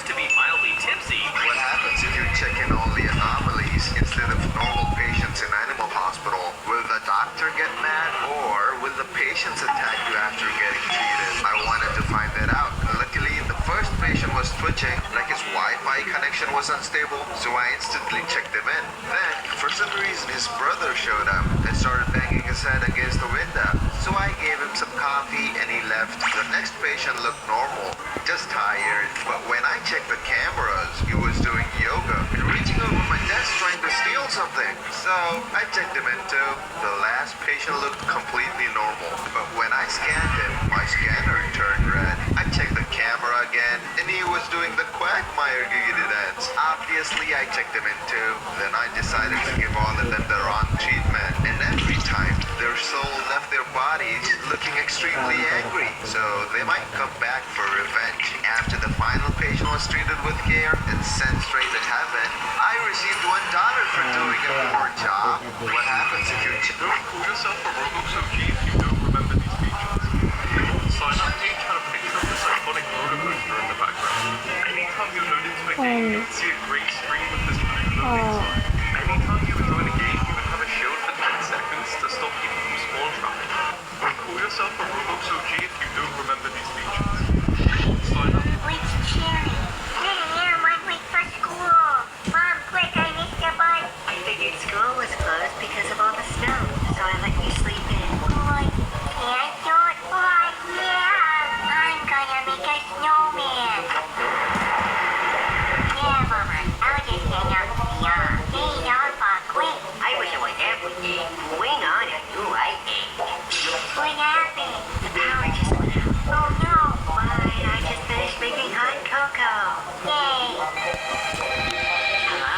to be mildly tipsy. What happens if you check in only anomalies instead of normal patients in animal hospital? Will the doctor get mad or will the patients attack you after getting treated? I wanted to find that out. Luckily, the first patient was twitching, like his Wi-Fi connection was unstable, so I instantly checked him in. Then, for some reason, his brother showed up and started banging his head against the window. So I gave him some coffee and he left. The next patient looked normal, just tired. But when I checked the cameras, he was doing yoga and reaching over my desk trying to steal something. So I checked him in too. The last patient looked completely normal. But when I scanned him, my scanner turned red. I checked the camera again and he was doing the Quagmire giggity dance. Obviously, I checked him in too. Then I decided to give all of them the wrong treatment. And every time, their soul left their bodies looking extremely angry. So they might come back for revenge. After the final patient was treated with care and sent straight to heaven, I received $1 for doing a poor job. What happens if you Don't call yourself a Roblox OG if you don't remember these features. The sign-up page had a picture of this iconic roller coaster in the background. Anytime you load into a game, you would see a grey screen with this blue loading sign. Anytime you would join a game, you would have a shield for 10 seconds to stop people from spawn trapping. Don't call yourself a Roblox OG if you don't remember these features. Sign up. Which cherry? Yeah, one week for school. Mom, quick, I missed your bus. I figured school was closed because of all the snow, so I let you sleep in. Boy, can't do it. Boy, yeah. I'm gonna make a snowman. Yeah, Mama, I'll just hang out with you. Hey, y'all, quick. I wish it was every day. Wing on a new light game. What happened? The power just went out. Oh, no. Why, I just finished making hot cocoa. Yay. Hello?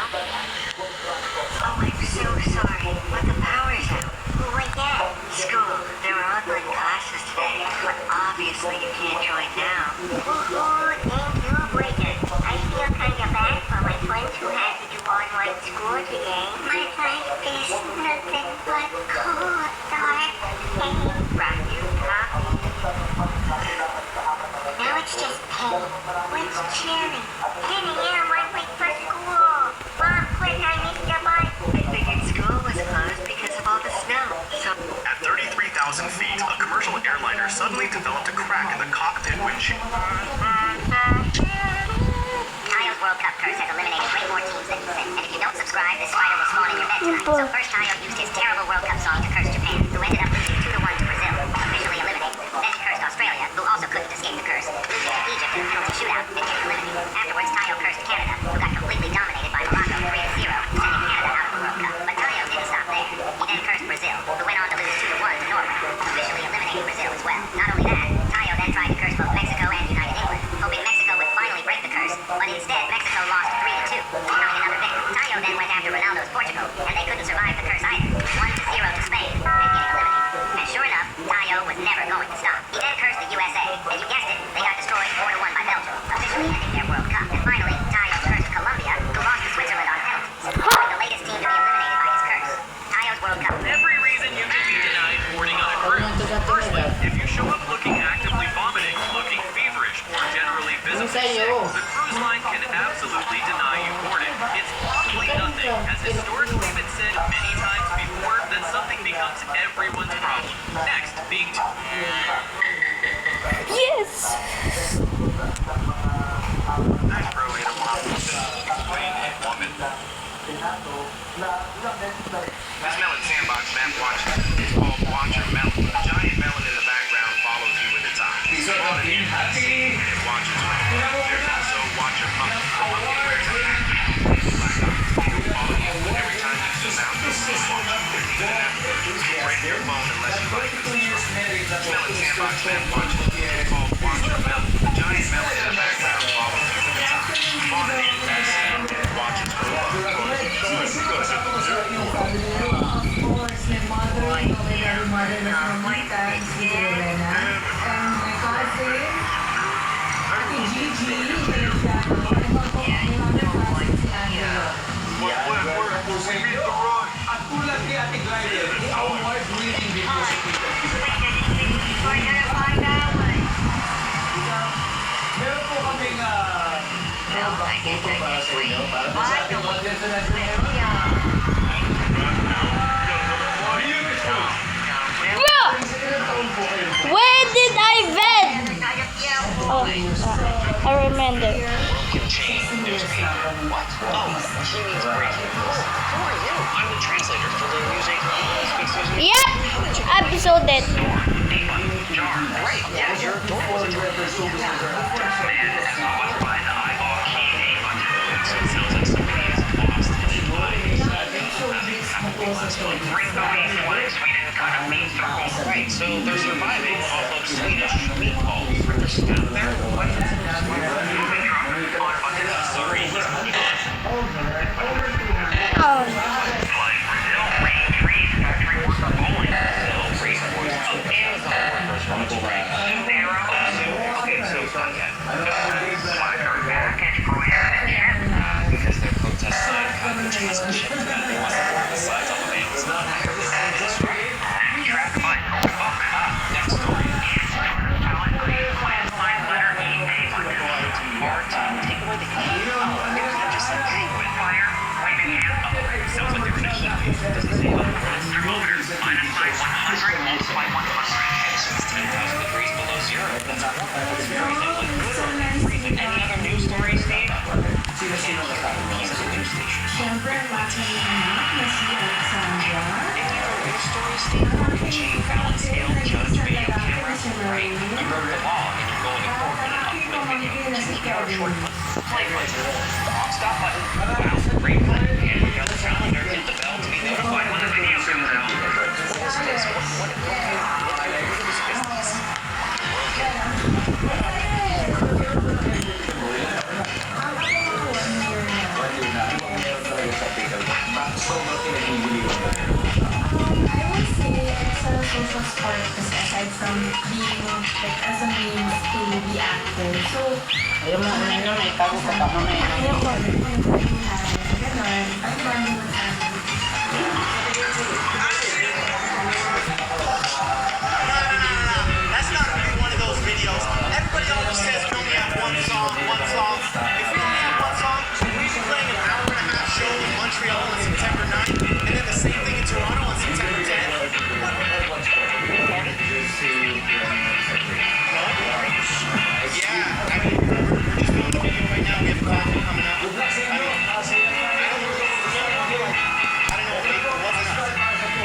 Oh, I'm so sorry, but the power's out. Who was that? School, there were online classes today, but obviously you can't join now. Woohoo, thank you, Bridget. I feel kind of bad for my friends who had to do online school today. My life is nothing but cold, dark, and Right, you copy. now it's just Penny. Where's Cherry? Penny, yeah, one week for school. Mom, quick, I missed your bus. I figured school was closed because of all the snow, so At 33,000 feet, a commercial airliner suddenly developed a crack in the cockpit windshield. Tayo's World Cup curse has eliminated way more teams than you think. And if you don't subscribe, this spider will spawn in your bed tonight. So first Tayo used his terrible World Cup song to curse Japan, who ended up losing 2-1 to Brazil, officially eliminated. Then he cursed Australia, who also couldn't escape the curse, losing to Egypt in a penalty shootout and getting eliminated. Afterwards, Tayo cursed Canada, who got completely dominated by Morocco 3-0, sending Canada out of the World Cup. But Tayo didn't stop there. He then cursed Brazil, who went on to lose 2-1 to Norway, officially eliminating Brazil as well. Not only that, Tayo then tried to curse both Mexico and United England, hoping Mexico would finally break the curse, but instead Mexico lost 3-2, becoming another victim. Tayo then went after Ronaldo's Portugal, and they couldn't survive the curse either, 1-0 to Spain, and getting eliminated. And sure enough, Tayo was never going to stop. He then cursed the USA, and you guessed it, they got destroyed 4-1 by Belgium, officially ending their World Cup. And finally, Tayo cursed Colombia, who lost to Switzerland on penalties, becoming the latest team to be eliminated by his curse. Tayo's World Cup. Every reason you can be denied boarding on a cruise. Firstly, if you show up looking actively vomiting, looking feverish, or generally visibly sick, the cruise line can absolutely deny you boarding. It's probably nothing, as historically been said many times before that something becomes everyone's problem. Next, being Yes! Nice bro, later, mom. Woman. This melon sandbox map watch is called Watch Your Melon. A giant melon in the background follows you with its eyes. On the inside, it watches you. There's also Watch Your Pumpkin. The pumpkin wears a hat with black eyes. It'll follow you, but every time you zoom out, it'll still watch you. Even after you'll break your phone unless you like this instruction. This melon sandbox map watch is called Watch Your Melon. A giant melon in the background follows you with its eyes. On the inside, it watches you. At tulad ni Ate Glyder, ni award winning video si Tita Tita. Meron po kaming I guess wait. Why don't we Bro! Where did I vent? Oh, I remember. Chain newspaper. What? Oh, he means breaking news. Who are you? I'm the translator for the music. Yep, episode it. Jar. Right. Yeah, your door was a jar. Man has always by the eyeball key name on it. So it sounds like somebody is lost in a place. Ringo East was. We didn't cut a meat circle. Right. So they're surviving off of Swedish meatballs. Out there. What? Sorry, he's moving on. Oh. Flying Brazil, rain trees, factory worker bowling. So race course of Amazon workers from the break. Okay, so content. Because their protest sign coverage hasn't shipped to them. They must have ordered the signs off of Amazon. That's right. Track button. Next story. Take away the key. Oh, just like penguin. Fire, waving hand. Oh, sounds like they're gonna keep you. Doesn't say thermometers minus by 100, multiply 100. Okay, so it's 10,000 degrees below zero. That's warm. That's very nice. Literally freezing. Any other news stories, Steve? He's at a news station. Siyempre, matinihan na si Alexandra. Any other news stories, Steve? Chain, balance, scale, judge, video camera. Right? You broke the law and you're going to court in an upcoming video. Just keep out a short play button. Stop button. Wow, great button. And we got the calendar. Hit the bell to be notified when the video comes out. What is this? What is this business? I would say it's a social sport kasi aside from being like as a means to be active. So, Ayoko. ganun. Ang bonding with family. That's not gonna be one of those videos. Everybody always says we only have one song, one song. If we only have one song, we'd be playing an hour and a half show in Montreal on September 9th, and then the same thing in Toronto on September 10th. Yeah, I mean, we're just filming a video right now. We have a coffee coming up. I don't know what it wasn't. I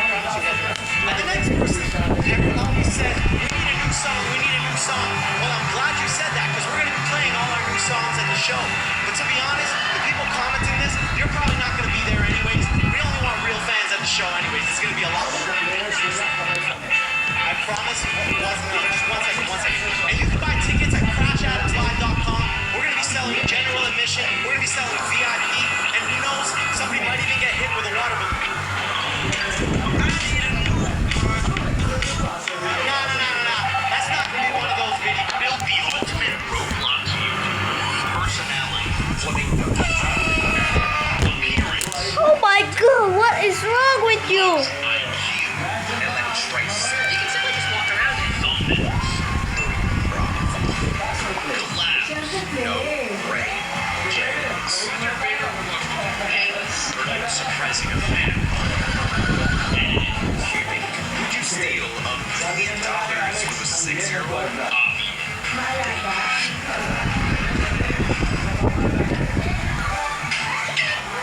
promise you it wasn't. And the next person, everyone always said, we need a new song, we need a new song. Well, I'm glad you said that because we're going to be playing all our new songs at the show. But to be honest, the people commenting this, you're probably not going to be there anyways. We only want real fans at the show anyways. It's going to be a lot more. I promise it wasn't. Just one second. And you can buy tickets at crashaddamslive.com. We're going to be selling general admission. We're going to be selling VIP. And who knows, somebody might even get hit with a water balloon. No. That's not going to be one of those videos. Build the ultimate Roblox personality. Flamingo. Appearance. Oh my god, what is wrong with you? And then trace. You can simply just walk around and thumbnails. Collapse. No brain. Jennings. Your favorite and surprising a fan. Cubic. Would you steal $1 million with a 6-year-old?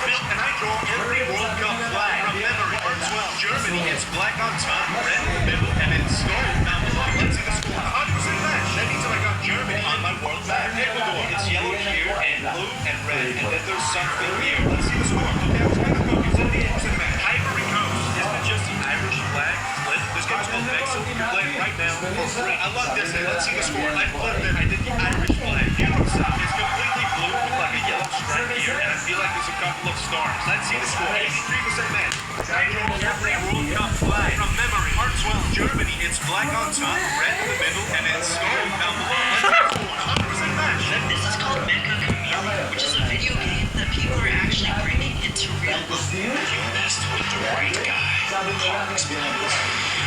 Built and I draw every World Cup flag from memory. Hartswell, Germany gets black on top, red in the middle, and then scarlet down below. Let's see the score. 100% match. That means I got Germany on my world flag. Ecuador, it's yellow here, and blue and red, and then there's something here. Let's see the score. Okay, I was kind of confused. 78% match. Ivory Coast. Isn't it just the Irish flag split? This game is called Mexico. You can play it right now for free. I love this. Let's see the score. I flipped it. I did the Irish flag. Beautiful. It's completely blue with like a yellow stripe here, and I feel like there's a couple of stars. Let's see the score. 83% match. I draw every World Cup flag from memory. Hartswell, Germany. It's black on top, red in the middle, and then scarlet down below. Let's see the score. 100% match. This is called Mecha Chameleon, which is a video game that people are actually bringing into real life. You messed with the right guy. Car explodes.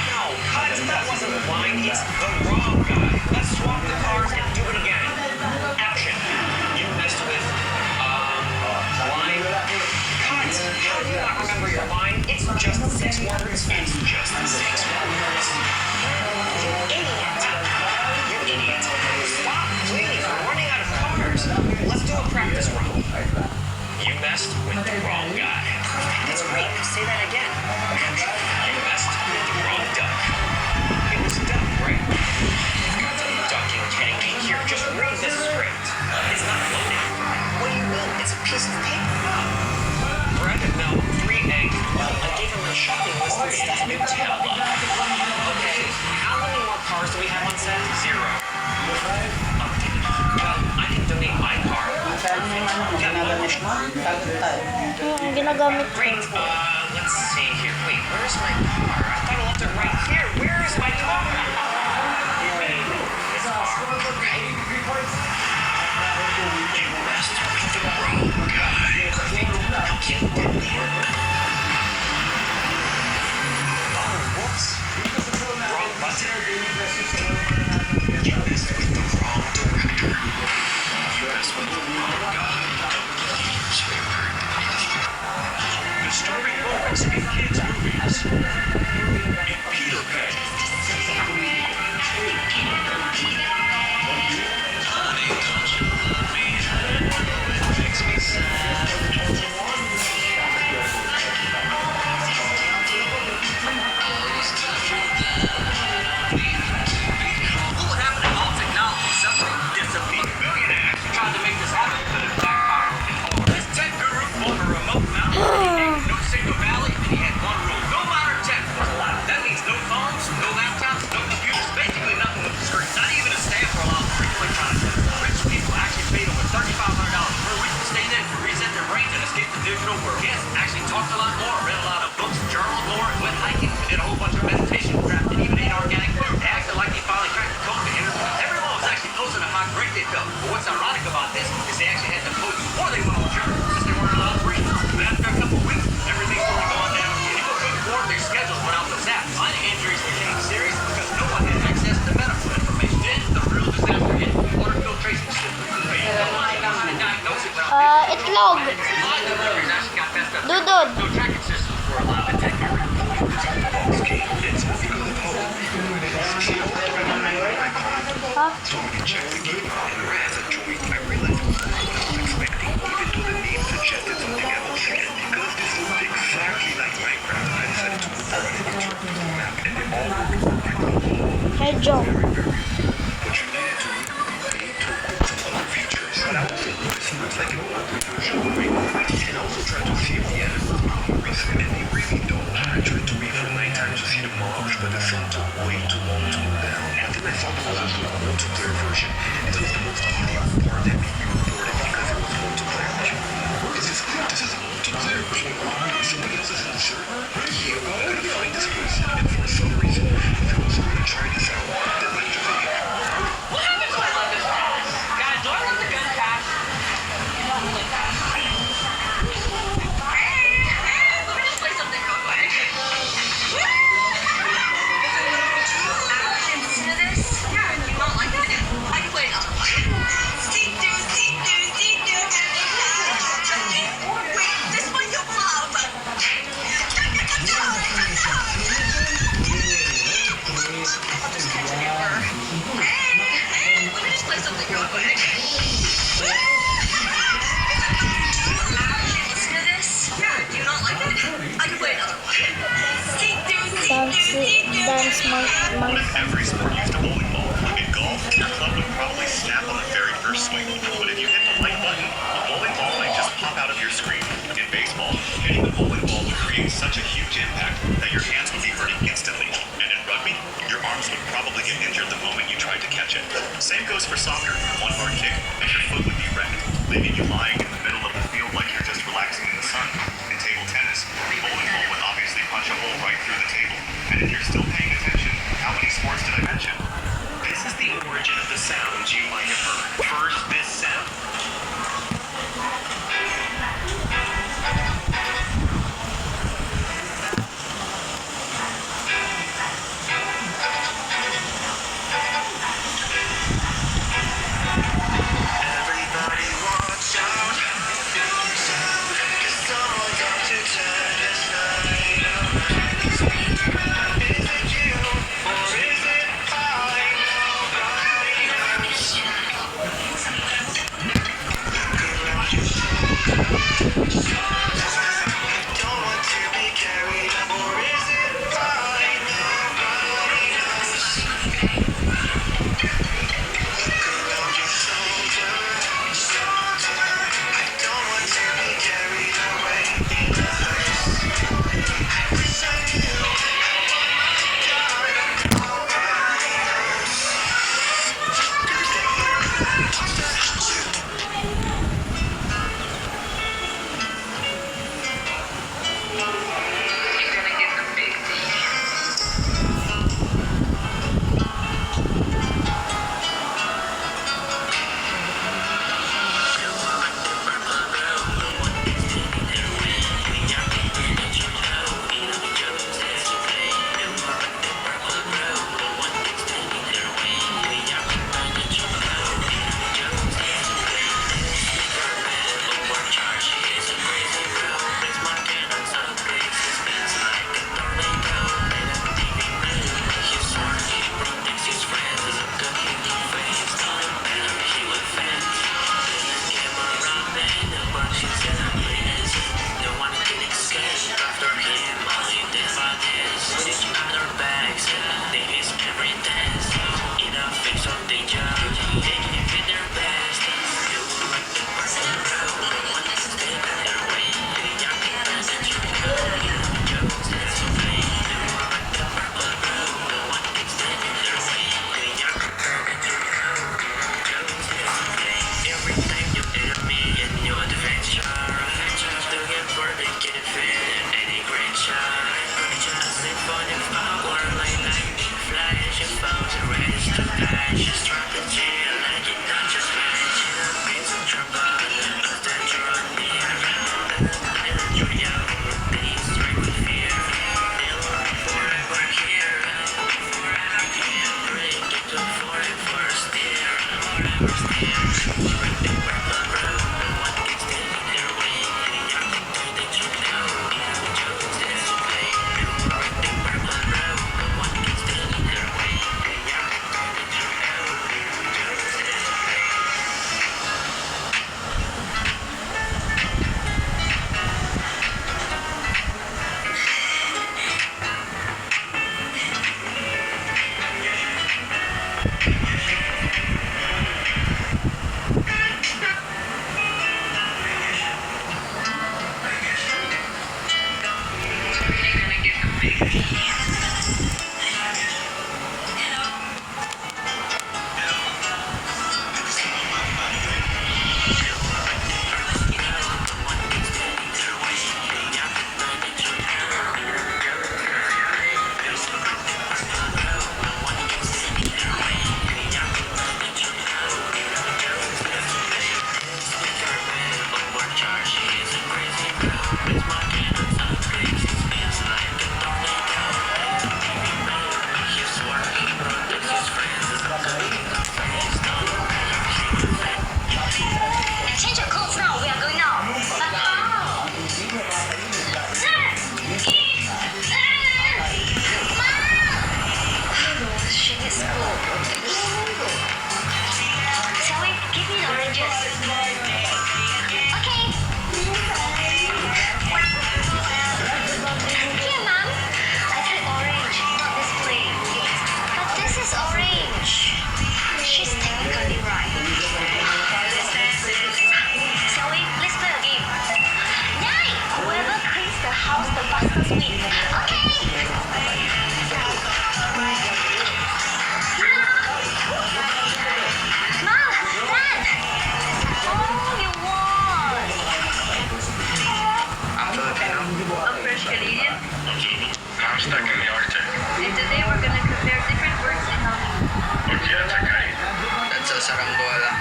No, cut. That wasn't blind. It's the wrong guy. Let's swap the cars and do it again. Action. You messed with piece of paper. Bread and milk, 3 eggs. I gave him a shopping list and stuffed Nutella. Okay, how many more cars do we have on set? 0. Updated. Well, I can donate my car. Yung ginagamit ko. Great. Let's see here. Wait, where's my car? I thought I left it right here. Where is my car? This car, right? You messed with the wrong guy. You did there. Oh, whoops. Wrong button. You messed with the wrong director. You messed with the wrong guy. Disturbing moments in kids' movies. In Peter Pan. Honey, don't you love me? It makes me sad. Look what happened to all technology. Something disappeared. Billionaires tried to make this happen, but it backfired. This tech guru on a remote mountain. No signal valley, and he had one rule. No modern tech was allowed. That means no phones, no laptops, no computers, basically nothing with the screen. Not even a stamp for a lot of free electronics. Rich people actually paid over $3,500 per week to stay there to reset their brains and escape the digital world. Yes, actually talked a lot more, read a lot of books, journaled more, and went hiking, and did a whole bunch of meditation crap, and even ate organic food. They acted like they finally cracked the code to interview. Everyone was actually posting on how great they felt. But what's ironic about this is they actually had to post before they went on journey, since they weren't allowed to breathe. But after a couple of weeks, everything's really gone down. And people couldn't afford their schedules went out the zap. Minor injuries became serious because no one had access to medical information. Then the real disaster hit. Water filtration system failed. Nobody knew how to diagnose it without Itlog. blood deliveries actually got messed up. Dudod. No tracking systems were allowed to take care of Ha? So we can check the game out and as a joint. I realized it was what I was expecting, even though the name suggested something else. And because this looked exactly like Minecraft, I decided to move on an interactive map, and they all worked perfectly. Hey, Joe. But you needed to some other features. But I also noticed it looks like an older version of Minecraft. And I also tried to see if the ads was really recent, and they really don't. I tried to wait for nighttime to see the montage, but the film took way too long to go down. And then I saw there was also a multiplayer version, and this was the most tedious part that made me report it because it was multiplayer. This is a multiplayer version. Somebody else is in the server? Yeah, I gotta find this person, and for some reason, if I was going to try this out, then I just What happens when I let this pass? Guys, do I let the gun pass? You don't really pass. Let me just play something real quick. Listen to this? Yeah, you don't like it? I can play another one. Wait, this might go loud, but... I'll just catch an Uber. Hey, let me just play something real quick. Listen to this? Yeah, do you not like it? I can play another one. Dance What if every sport used a bowling ball? In golf, your club would probably snap on the very first swing. But if you hit the right button, a bowling ball might just pop out of your screen. In baseball, hitting a bowling ball would create such a huge impact that your hands would be hurting instantly. And in rugby, your arms would probably get injured the moment you tried to catch it. Same goes for soccer. One hard kick, and your foot would be wrecked, leaving you lying in the middle of the field like you're just relaxing in the sun. In table tennis, the bowling ball would obviously punch a hole right through the table. And if you're still paying attention, how many sports did I mention? This is the origin of the sounds you might have heard. First, this sound. Everybody watch out. 'Cause someone's got to turn this night around. Is it you or is it I? Nobody knows. Change your clothes now. We are going out. But how? She needs school. Shall we give me the oranges? Okay. Here, Mom. I said orange, not this plate. But this is orange. She's technically right. Shall we? Let's play a game. Nine! Whoever cleans the house the fastest wins. Okay! Mom! Dad! Oh, you won! I'm Filipino. I'm French Canadian. I'm stuck in the Arctic. And today we're gonna compare different words in Halloween. Okay, that's okay. That's a saranggola.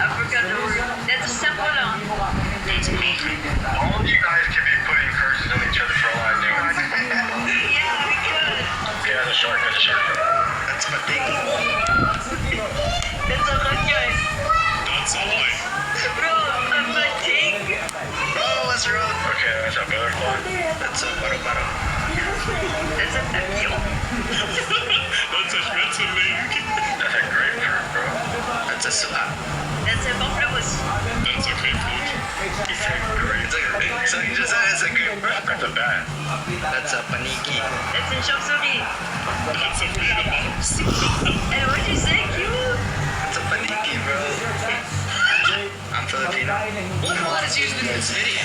I forgot the word. That's a simple lang. It's me. All of you guys can be putting curses on each other for all I know. Yeah, we could. Okay, that's a shark. That's a shark. That's pating. That's a kanya. That's a light. Bro, I'm a pig. Oh, what's wrong? Okay, that's a butterfly. That's a baro-baro. That's a tapio. That's a link. That's a grapefruit, bro. That's a suha. That's a pamplemousse. That's a grapefruit. It's a grapefruit. So you just said it's a grapefruit. That's a bat. That's a paniki. That's a chop suey. That's a peanut butter. And what you say, cute? That's a paniki, bro. I'm Filipino. What mod is used in this video?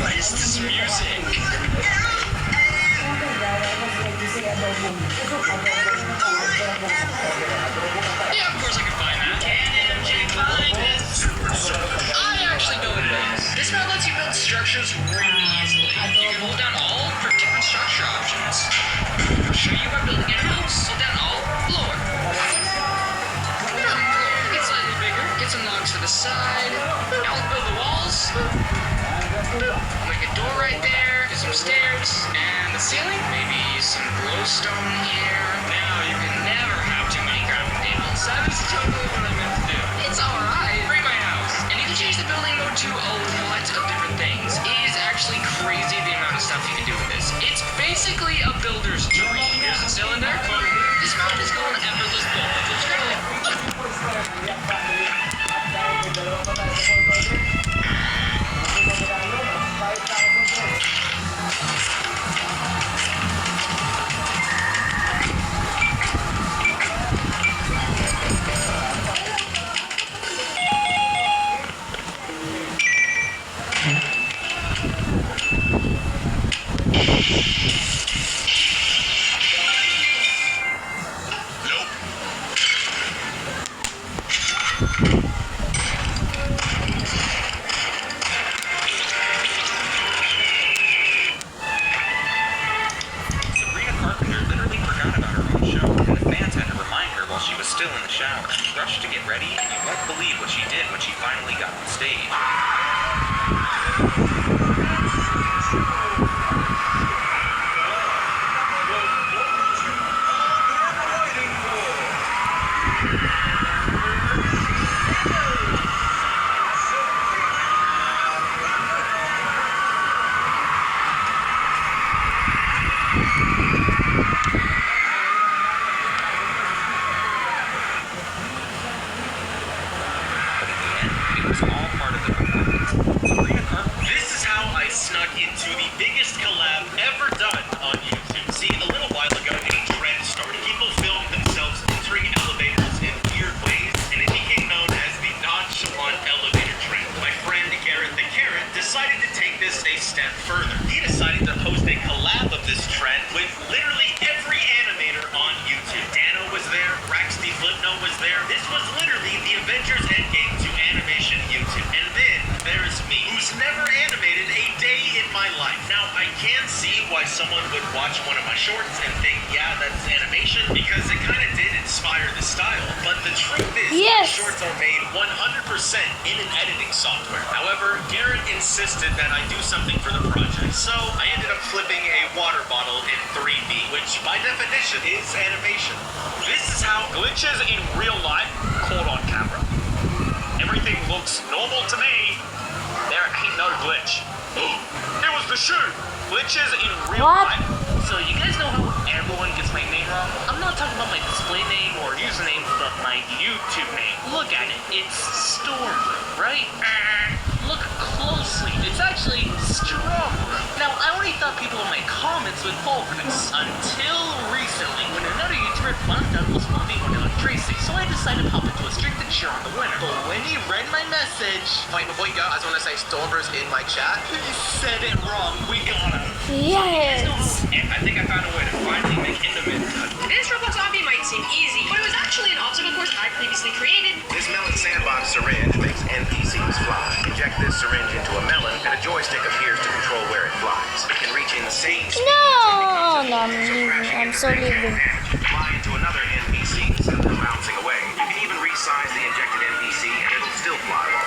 What is this music? Yeah, of course I can find that. Can MJ find it? I actually know what it is. This mod lets you build structures really easily. You can hold down all for different structure options. I'll show you by building a house. Hold down all, floor. Get slightly bigger. Get some logs to the side. Now let's build the walls. Make a door right there. Get some stairs. And the ceiling. Maybe some glowstone here. Now you can never have too many crafting tables. That is totally what I meant to do. It's alright. Bring my house. And you can change the building mode to a lot of different things. It is actually crazy the amount of stuff you can do with this. It's basically a builder's dream. Here's the cylinder. This mod is called Effortless Build. Let's try it. collab ever done on YouTube. See, a little while ago, a trend started. People filmed themselves entering elevators in weird ways, and it became known as the nonchalant elevator trend. My friend Garrett the Carrot decided to take this a step further. He decided to host a collab of this trend with literally every animator on YouTube. Dano was there, Raxty Flipno was there. This was literally the Avengers Endgame to animation YouTube. And then there's me, who's never animated a day in my life. Now, I can see why someone would watch one of my shorts and think, yeah, that's animation, because it kind of did inspire the style. But the truth is, Yes. the shorts are made 100% in an editing software. However, Garrett insisted that I do something for the project, so I ended up flipping a water bottle in 3D, which by definition is animation. This is how glitches in real life caught on camera. Everything looks normal to me. There ain't no glitch. It was the shoe. Glitches in real What? life. So you guys know how everyone gets my name wrong? I'm not talking about my display name or username, but my YouTube name. Look at it. It's Storm, right? Look closely. It's actually Strong. Now, I only thought people in my comments would fall for this until recently, when another YouTuber found out was moving on Tracy. So I decided to hop into a strict and cheer on the winner. But when he read my message, wait, before you go, I just want to say Stormers in my chat. He said it wrong. We got him. Yes. And I think I found a way to finally make Enderman cut. This Roblox obby might seem easy, but it was actually an obstacle course I previously created. This melon sandbox syringe makes NPCs fly. Inject this syringe into a melon, and a joystick appears to control where it flies. It can reach insane speeds. No, I'm leaving. I'm so leaving. Fly into another NPC instead of bouncing away. You can even resize the injected NPC, and it'll still fly while